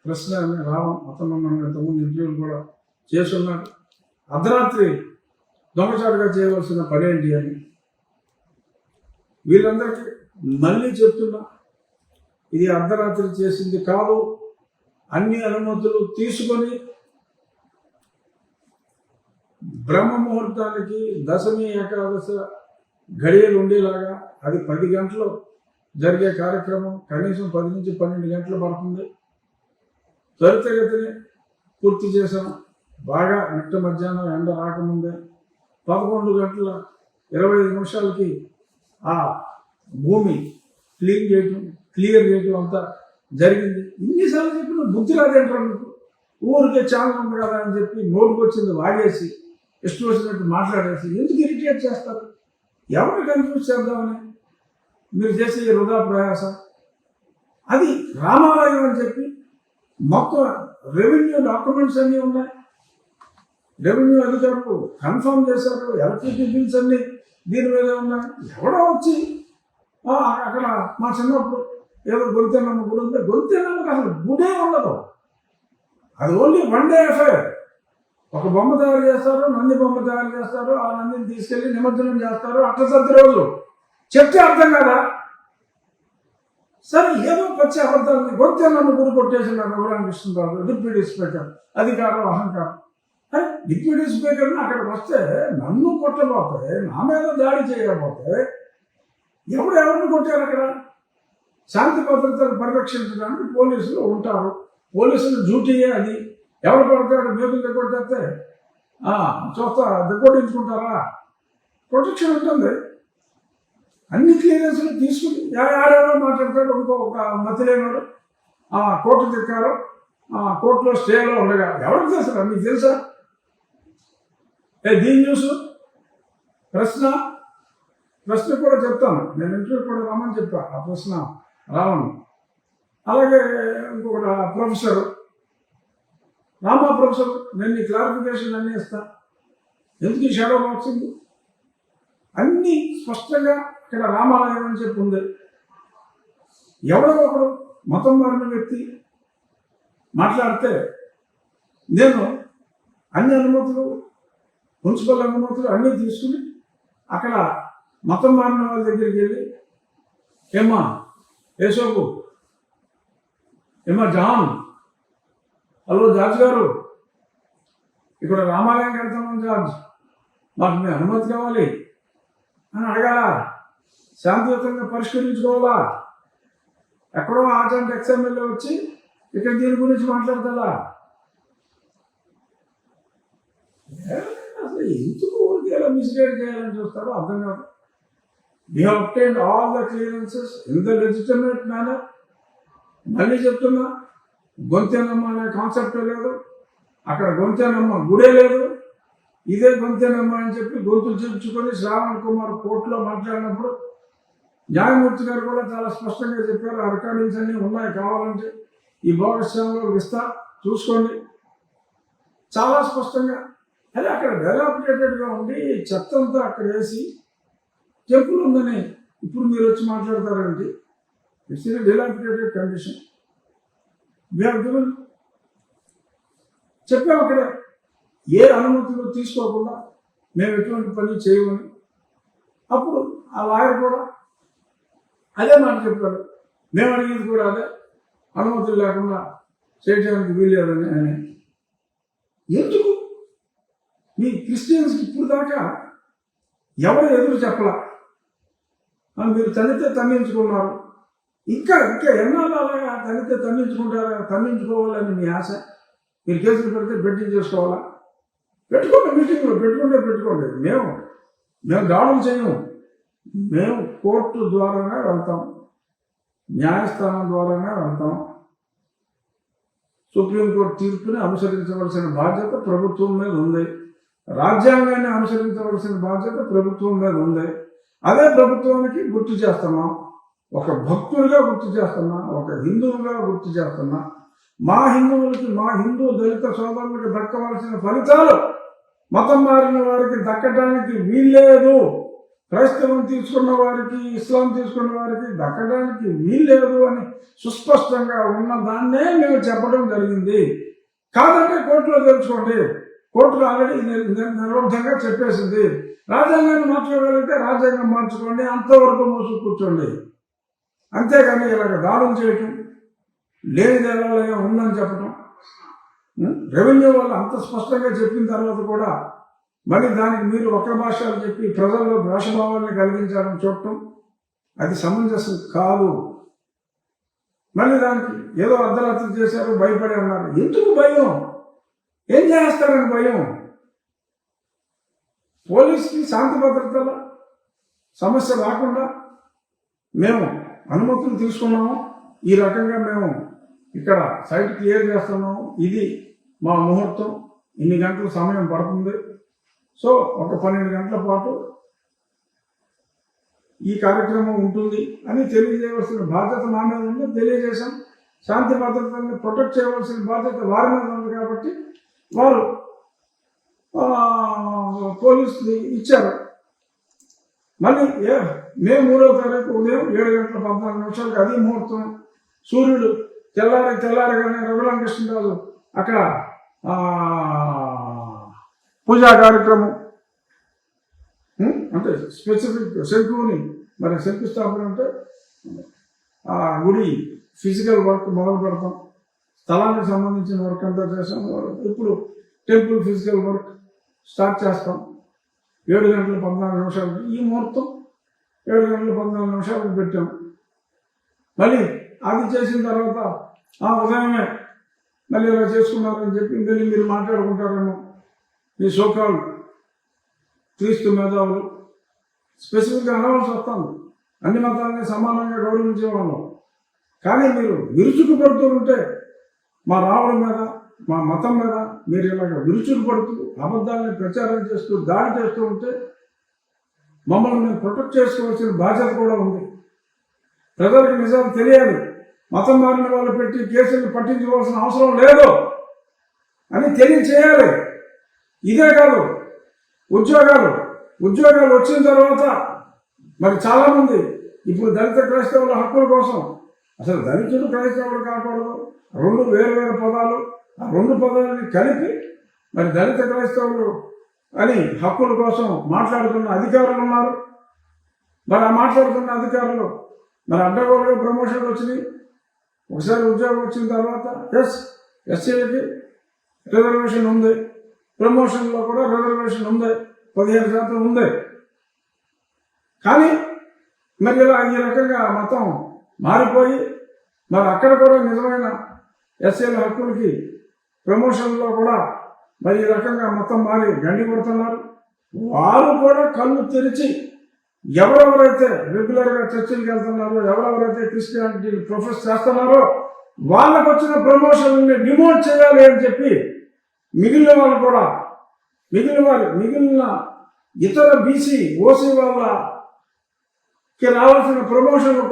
ప్రశ్న అని రావడం అతను మనం ఇంతకుముందు ఇంటర్వ్యూలు కూడా చేస్తున్నాడు. అర్ధరాత్రి దొంగచాటుగా చేయవలసిన పనేంటి అని వీళ్ళందరికీ మళ్ళీ చెప్తున్నా, ఇది అర్ధరాత్రి చేసింది కాదు. అన్ని అనుమతులు తీసుకొని బ్రహ్మ ముహూర్తానికి దశమి ఏకాదశ గడియలు ఉండేలాగా అది 10 గంటలు జరిగే కార్యక్రమం కనీసం 10 నుంచి 12 గంటలు పడుతుంది. త్వరితగతిని పూర్తి చేశాం. బాగా నిట్ట మధ్యాహ్నం ఎండ రాకముందే 11 గంటల 25 నిమిషాలకి ఆ భూమి క్లియర్ చేయటం అంతా జరిగింది. ఇన్నిసార్లు చెప్పిన బుద్ధి రాదేంటారు మీకు? ఊరికే ఛానల్ ఉంది కదా అని చెప్పి నోటుకు వచ్చింది వాడేసి ఇష్టం వచ్చినట్టు మాట్లాడేసి ఎందుకు ఇరిటేట్ చేస్తారు? ఎవరు కన్ఫ్యూజ్ చేద్దామని మీరు చేసే వృధా ప్రయాస. అది రామాలయం అని చెప్పి మొత్తం రెవెన్యూ డాక్యుమెంట్స్ అన్నీ ఉన్నాయి. రెవెన్యూ అధికారులు కన్ఫర్మ్ చేశారు. ఎలక్ట్రిసిటీ బిల్స్ అన్నీ దీని మీద ఉన్నాయి. ఎవడో వచ్చి అక్కడ మా చిన్నప్పుడు ఏదో గొంతెనమ్మ గుడి ఉంది. గొంతెనమ్మకి అసలు గుడే ఉండదు. అది ఓన్లీ 1 డే అఫైర్. ఒక బొమ్మ తయారు చేస్తారు, నంది బొమ్మ తయారు చేస్తారు, ఆ నందిని తీసుకెళ్ళి నిమజ్జనం చేస్తారు. అట్టసర్ది రోజు చెప్తే అర్థం కదా. సరే ఏదో వచ్చి అబద్ధాలని గొంతెనమ్మ గుడి కొట్టేసినారు రఘురామకృష్ణరాజు, డిప్యూటీ స్పీకర్. అధికారం అహంకారం. అరే డిప్యూటీ స్పీకర్ని అక్కడికి వస్తే నన్ను కొట్టబోతే, నా మీద దాడి చేయకపోతే ఎవరిని కొట్టారు? అక్కడ శాంతి భద్రతను పరిరక్షించడానికి పోలీసులు ఉంటారు. పోలీసుల డ్యూటీయే అది. ఎవరు పడతాడు మేకులు దగ్గొట్టేస్తే చూస్తా దగ్గొట్టించుకుంటారా? ప్రొటెక్షన్ ఉంటుంది. అన్ని క్లియరెన్స్లు తీసుకుని ఆడెవరో మాట్లాడతాడు. ఇంకొక మతిలేనాడు కోర్టు తిక్కారు, కోర్టులో స్టేలో ఉండగా ఎవరికి తెలుసా? మీకు తెలుసా? దీని న్యూస్ ప్రశ్న కూడా చెప్తాను. నేను ఇంటర్వ్యూ కూడా రమ్మని చెప్పా. ఆ ప్రశ్న రావను. అలాగే ఇంకొకటి ప్రొఫెసర్ రామా ప్రొఫెసర్, నేను నీ క్లారిఫికేషన్ అన్నీ ఇస్తా. ఎందుకు ఈ షాడో బాక్సింగ్? అన్నీ స్పష్టంగా ఇక్కడ రామాలయం అని చెప్పి ఉంది. ఎవడో ఒకడు మతం మారిన వ్యక్తి మాట్లాడితే నేను అన్ని అనుమతులు, మున్సిపల్ అనుమతులు అన్నీ తీసుకుని అక్కడ మతం మారిన వాళ్ళ దగ్గరికి వెళ్ళి, ఏమ్మా ఏసోకు, ఏమ్మా జాన్, హలో జార్జ్ గారు, ఇక్కడ రామాలయం కడతామని జార్జ్, మాకు మీ అనుమతి కావాలి అని అడగాల. శాంతియుతంగా పరిష్కరించుకోవాలా. ఎక్కడో ఆచంట ఎక్స్ఎమ్మెల్యే వచ్చి ఇక్కడ దీని గురించి మాట్లాడతారా? అసలు ఎందుకు ఊరికి ఎలా మిస్గైడ్ చేయాలని చూస్తారో అర్థం కాదు. We have obtained all the clearances in the legitimate manner. మళ్ళీ చెప్తున్నా, గొంతెనమ్మ అనే కాన్సెప్ట్ లేదు. అక్కడ గొంతెనమ్మ గుడే లేదు. ఇదే గొంతెనమ్మ అని చెప్పి గొంతులు చూపించుకొని శ్రావణ్ కుమార్ కోర్టులో మాట్లాడినప్పుడు న్యాయమూర్తి గారు కూడా చాలా స్పష్టంగా చెప్పారు. ఆ రికార్డింగ్స్ అన్నీ ఉన్నాయి, కావాలంటే ఈ భాగస్వామ్యంలో ఇస్తా, చూసుకోండి. చాలా స్పష్టంగా అదే అక్కడ డెలాపిటేటెడ్గా ఉండి చెత్తంతా అక్కడ వేసి టెంపుల్ ఉందని ఇప్పుడు మీరు వచ్చి మాట్లాడతారండి. It's in dilapidated condition. చెప్పాము అక్కడ ఏ అనుమతులు తీసుకోకుండా మేము ఎటువంటి పని చేయమని. అప్పుడు ఆ లాయర్ కూడా అదే మాట చెప్పాడు. మేము అడిగేది కూడా అదే, అనుమతులు లేకుండా చేయడానికి వీల్లేదని. అని ఎందుకు మీ క్రిస్టియన్స్కి ఇప్పుడు దాకా ఎవరు ఎదురు చెప్పలా? మీరు తన్నితే తన్నించుకున్నారు. ఇంకా ఎన్నాళ్ళు అలాగా తన్నితే తన్నించుకుంటారా? తన్నించుకోవాలని మీ ఆశ. మీరు కేసులు పెడితే బెట్టింగ్ చేసుకోవాలా? పెట్టుకోండి, మీటింగ్లో పెట్టుకోండి. మేము దాడులు చేయము. మేము కోర్టు ద్వారానే వెళ్తాం, న్యాయస్థానం ద్వారానే వెళ్తాం. సుప్రీంకోర్టు తీర్పుని అనుసరించవలసిన బాధ్యత ప్రభుత్వం మీద ఉంది. రాజ్యాంగాన్ని అనుసరించవలసిన బాధ్యత ప్రభుత్వం మీద ఉంది. అదే ప్రభుత్వానికి గుర్తు చేస్తున్నాం. ఒక భక్తుడిగా గుర్తు చేస్తున్నా, ఒక హిందువుగా గుర్తు చేస్తున్నా. మా హిందువులకి, మా హిందూ దళిత సోదరులకి దక్కవలసిన ఫలితాలు మతం మారిన వారికి దక్కడానికి వీల్లేదు క్రైస్తవం తీసుకున్న వారికి ఇస్లాం తీసుకున్న వారికి దక్కడానికి వీల్లేదు అని సుస్పష్టంగా ఉన్న దాన్నే మేము చెప్పడం జరిగింది. కాదంటే కోర్టులో తెలుసుకోండి, కోర్టులో ఆల్రెడీ నిర్బంధంగా చెప్పేసింది. రాజ్యాంగాన్ని మార్చుకోగలిగితే రాజ్యాంగం మార్చుకోండి, అంతవరకు మోసు కూర్చోండి. అంతేగాని ఇలాగ దాడులు చేయటం, లేని దేవాలయం ఉందని చెప్పటం, రెవెన్యూ వాళ్ళు అంత స్పష్టంగా చెప్పిన తర్వాత కూడా మరి దానికి మీరు ఒక్క భాషలు చెప్పి ప్రజల్లో భాషభావాన్ని కలిగించాలని చూడటం అది సమంజసం కాదు. మళ్ళీ దానికి ఏదో అర్ధరాత్రి చేశారు, భయపడి అన్నారు. ఎందుకు భయం? ఏం చేస్తారని భయం? పోలీసుకి శాంతి భద్రతల సమస్య రాకుండా మేము అనుమతులు తీసుకున్నాము. ఈ రకంగా మేము ఇక్కడ సైట్ క్లియర్ చేస్తున్నాము. ఇది మా ముహూర్తం, ఇన్ని గంటల సమయం పడుతుంది. సో ఒక 12 గంటల పాటు ఈ కార్యక్రమం ఉంటుంది అని తెలియజేయవలసిన బాధ్యత మా మీద ఉంది. తెలియజేశాం. శాంతి భద్రతల్ని ప్రొటెక్ట్ చేయవలసిన బాధ్యత వారి మీద ఉంది కాబట్టి వారు పోలీసులు ఇచ్చారు. మళ్ళీ మే 3వ తారీఖు ఉదయం 7:14 అది ముహూర్తం. సూర్యుడు తెల్లారగానే రఘురామకృష్ణరాజు అక్కడ పూజా కార్యక్రమం అంటే స్పెసిఫిక్ శంకుని మరి శంకుస్థాపన అంటే ఆ గుడి ఫిజికల్ వర్క్ మొదలు పెడతాం. స్థలానికి సంబంధించిన వర్క్ అంతా చేసాం. ఇప్పుడు టెంపుల్ ఫిజికల్ వర్క్ స్టార్ట్ చేస్తాం 7:14 ఈ ముహూర్తం 7:14 పెట్టాం. మళ్ళీ అది చేసిన తర్వాత ఉదయమే మళ్ళీ ఇలా చేసుకున్నారని చెప్పి మళ్ళీ మీరు మాట్లాడుకుంటారేమో. మీ సోకాలు క్రీస్తు మేధావులు స్పెసిఫిక్గా అనవలసి వస్తుంది. అన్ని మతాలని సమానంగా గౌరవించే వాళ్ళం. కానీ మీరు విరుచుకు పడుతూ ఉంటే మా రావడం మీద, మా మతం మీద మీరు ఇలాగ విరుచుకు పడుతూ అబద్ధాలని ప్రచారం చేస్తూ దాడి చేస్తూ ఉంటే మమ్మల్ని మేము ప్రొటెక్ట్ చేసుకోవాల్సిన బాధ్యత కూడా ఉంది. ప్రజలకు నిజాలు తెలియాలి. మతం మారిన వాళ్ళు పెట్టి కేసులను పట్టించుకోవాల్సిన అవసరం లేదు అని తెలియచేయాలి. ఇదే కాదు, ఉద్యోగాలు వచ్చిన తర్వాత మరి చాలామంది ఇప్పుడు దళిత క్రైస్తవుల హక్కుల కోసం అసలు దళితుడు క్రైస్తవులు కాకూడదు, 2 వేరు పదాలు, ఆ 2 పదాలని కలిపి మరి దళిత క్రైస్తవులు అని హక్కుల కోసం మాట్లాడుతున్న అధికారులు ఉన్నారు. మరి ఆ మాట్లాడుతున్న అధికారులు మరి అడ్డగోలుగా ప్రమోషన్లు వచ్చినాయి. ఒకసారి ఉద్యోగం వచ్చిన తర్వాత ఎస్సీలకి రిజర్వేషన్ ఉంది, ప్రమోషన్లో కూడా రిజర్వేషన్ ఉంది, 15% ఉంది. కానీ మరి ఇలా ఈ రకంగా మతం మారిపోయి మరి అక్కడ కూడా నిజమైన ఎస్సీల హక్కులకి ప్రమోషన్లో కూడా మరి ఈ రకంగా మతం మారి గండి కొడుతున్నారు. వారు కూడా కళ్ళు తెరిచి ఎవరెవరైతే రెగ్యులర్గా చర్చిలకు వెళ్తున్నారో, ఎవరెవరైతే క్రిస్టియానిటీ ప్రొఫెస్ చేస్తున్నారో వాళ్ళకు వచ్చిన ప్రమోషన్ని డిమోట్ చేయాలి అని చెప్పి మిగిలిన వాళ్ళు కూడా మిగిలిన ఇతర బీసీ ఓసీ వాళ్ళకి రావాల్సిన ప్రమోషన్లు